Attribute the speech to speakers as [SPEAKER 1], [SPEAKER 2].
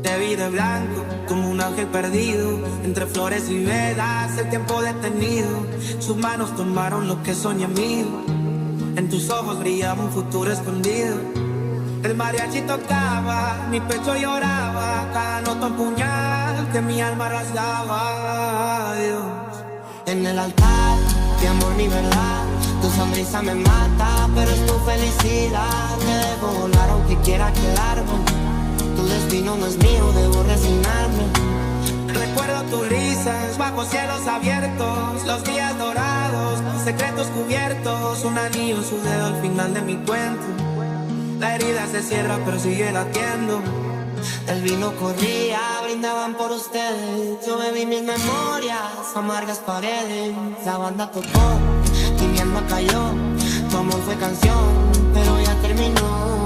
[SPEAKER 1] Te vi de blanco, como un ángel perdido, entre flores y velas, el tiempo detenido. Sus manos tomaron lo que soñé mío. En tus ojos brillaba un futuro escondido. El mariachi tocaba, mi pecho lloraba, cada nota un puñal que mi alma rasgaba. Dios. En el altar, mi amor, mi verdad, tu sonrisa me mata, pero es tu felicidad. Te dejo volar aunque quiera quedarme. Tu destino no es mío, debo resignarme. Recuerdo tus risas bajo cielos abiertos, los días dorados, secretos cubiertos, un anillo en su dedo al final de mi cuento. La herida se cierra pero sigue latiendo. El vino corría, brindaban por ustedes. Yo bebí mis memorias, amargas paredes. La banda tocó y mi alma cayó. Tu amor fue canción, pero ya terminó.